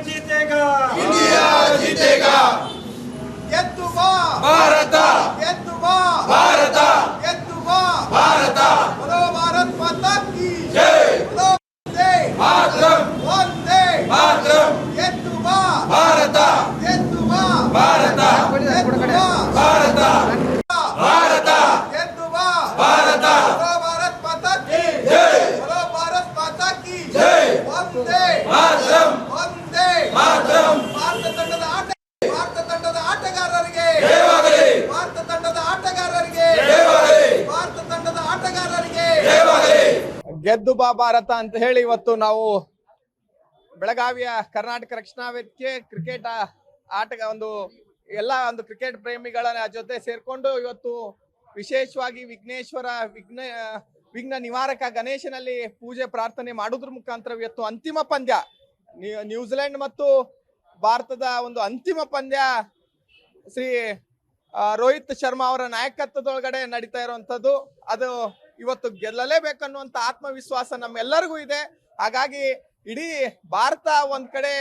जीतेगा, इंडिया जीतेगा। ಗೆದ್ದುವಾ भारत, ಗೆದ್ದುವಾ भारत, ಗೆದ್ದುವಾ भारत। बोलो भारत माता की जय। बोलो वंदे मातरम, वंदे मातरम। ಗೆದ್ದುವಾ भारत, ಗೆದ್ದುವಾ भारत, ಗೆದ್ದುವಾ भारत, भारत, ಗೆದ್ದುವಾ भारत। बोलो भारत माता की जय। बोलो भारत माता की जय। वंदे मातरम, वंदे मातरम। ಭಾರತ ತಂಡದ ಆಟಗಾರರಿಗೆ ಜಯವಾಗಲಿ, ಭಾರತ ತಂಡದ ಆಟಗಾರರಿಗೆ ಜಯವಾಗಲಿ, ಭಾರತ ತಂಡದ ಆಟಗಾರರಿಗೆ ಜಯವಾಗಲಿ। ಗೆದ್ದು ಬಾ ಭಾರತ ಅಂತ ಹೇಳಿ ಇವತ್ತು ನಾವು ಬೆಳಗಾವಿಯ ಕರ್ನಾಟಕ ರಕ್ಷಣಾ ವೇದಿಕೆ ಕ್ರಿಕೆಟ್ ಒಂದು ಕ್ರಿಕೆಟ್ ಪ್ರೇಮಿಗಳ ಜೊತೆ ಸೇರ್ಕೊಂಡು ಇವತ್ತು ವಿಶೇಷವಾಗಿ ವಿಘ್ನ ನಿವಾರಕ ಗಣೇಶನಲ್ಲಿ ಪೂಜೆ ಪ್ರಾರ್ಥನೆ ಮಾಡೋದ್ರ ಮುಖಾಂತರ ಇವತ್ತು ಅಂತಿಮ ಪಂದ್ಯ ನ್ಯೂಜಿಲೆಂಡ್ ಮತ್ತು ಭಾರತದ ಒಂದು ಅಂತಿಮ ಪಂದ್ಯ ಶ್ರೀ ರೋಹಿತ್ ಶರ್ಮಾ ಅವರ ನಾಯಕತ್ವದೊಳಗಡೆ ನಡೀತಾ ಇರುವಂತದ್ದು. ಅದು ಇವತ್ತು ಗೆಲ್ಲಲೇಬೇಕನ್ನುವಂತ ಆತ್ಮವಿಶ್ವಾಸ ನಮ್ಮೆಲ್ಲರಿಗೂ ಇದೆ. ಹಾಗಾಗಿ ಇಡೀ ಭಾರತ ಒಂದ್ ಕಡೆ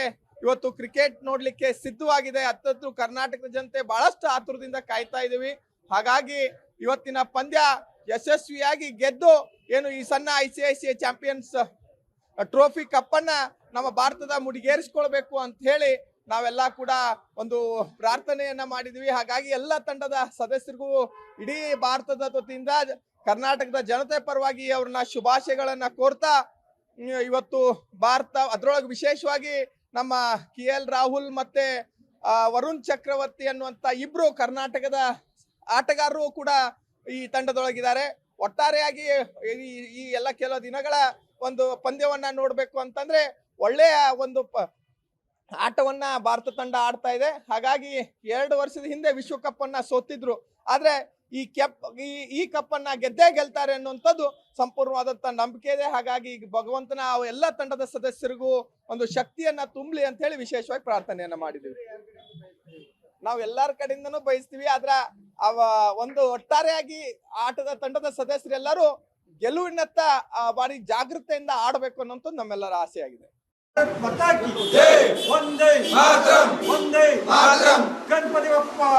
ಇವತ್ತು ಕ್ರಿಕೆಟ್ ನೋಡ್ಲಿಕ್ಕೆ ಸಿದ್ಧವಾಗಿದೆ. ಹತ್ತತ್ತು ಕರ್ನಾಟಕದ ಜನತೆ ಬಹಳಷ್ಟು ಆತುರದಿಂದ ಕಾಯ್ತಾ ಇದೀವಿ. ಹಾಗಾಗಿ ಇವತ್ತಿನ ಪಂದ್ಯ ಯಶಸ್ವಿಯಾಗಿ ಗೆದ್ದು ಏನು ಈ ಸಣ್ಣ ICICI ಚಾಂಪಿಯನ್ಸ್ ಟ್ರೋಫಿ ಕಪ್ ಅನ್ನ ನಮ್ಮ ಭಾರತದ ಮುಡಿಗೇರಿಸಿಕೊಳ್ಬೇಕು ಅಂತ ಹೇಳಿ ನಾವೆಲ್ಲ ಕೂಡ ಒಂದು ಪ್ರಾರ್ಥನೆಯನ್ನ ಮಾಡಿದ್ವಿ. ಹಾಗಾಗಿ ಎಲ್ಲ ತಂಡದ ಸದಸ್ಯರಿಗೂ ಇಡೀ ಭಾರತದ ವತಿಯಿಂದ ಕರ್ನಾಟಕದ ಜನತೆ ಪರವಾಗಿ ಅವ್ರನ್ನ ಶುಭಾಶಯಗಳನ್ನ ಕೋರ್ತಾ ಇವತ್ತು ಭಾರತ ಅದರೊಳಗೆ ವಿಶೇಷವಾಗಿ ನಮ್ಮ KL ರಾಹುಲ್ ಮತ್ತೆ ವರುಣ್ ಚಕ್ರವರ್ತಿ ಅನ್ನುವಂತ ಇಬ್ರು ಕರ್ನಾಟಕದ ಆಟಗಾರರು ಕೂಡ ಈ ತಂಡದೊಳಗಿದ್ದಾರೆ. ಒಟ್ಟಾರೆಯಾಗಿ ಈ ಎಲ್ಲ ಕೆಲವು ದಿನಗಳ ಒಂದು ಪಂದ್ಯವನ್ನ ನೋಡ್ಬೇಕು ಅಂತಂದ್ರೆ ಒಳ್ಳೆಯ ಒಂದು ಆಟವನ್ನ ಭಾರತ ತಂಡ ಆಡ್ತಾ ಇದೆ. ಹಾಗಾಗಿ 2 ವರ್ಷದ ಹಿಂದೆ ವಿಶ್ವಕಪ್ ಅನ್ನ ಸೋತಿದ್ರು. ಆದ್ರೆ ಈ ಕಪ್ ಅನ್ನ ಗೆಲ್ತಾರೆ ಅನ್ನುವಂಥದ್ದು ಸಂಪೂರ್ಣವಾದಂತ ನಂಬಿಕೆ ಇದೆ. ಹಾಗಾಗಿ ಭಗವಂತನ ಎಲ್ಲ ತಂಡದ ಸದಸ್ಯರಿಗೂ ಒಂದು ಶಕ್ತಿಯನ್ನ ತುಂಬಲಿ ಅಂತ ಹೇಳಿ ವಿಶೇಷವಾಗಿ ಪ್ರಾರ್ಥನೆಯನ್ನ ಮಾಡಿದ್ದೀವಿ. ನಾವು ಎಲ್ಲರ ಕಡೆಯಿಂದನೂ ಬಯಸ್ತೀವಿ. ಆದ್ರ ಒಂದು ಒಟ್ಟಾರೆಯಾಗಿ ತಂಡದ ಸದಸ್ಯರೆಲ್ಲರೂ ಗೆಲುವಿನತ್ತ ಬಾರಿ ಜಾಗೃತೆಯಿಂದ ಆಡಬೇಕು ಅನ್ನೋಂಥದ್ದು ನಮ್ಮೆಲ್ಲರ ಆಸೆಯಾಗಿದೆ. वंदे मातरम, वंदे मातरम। गणपति बप्पा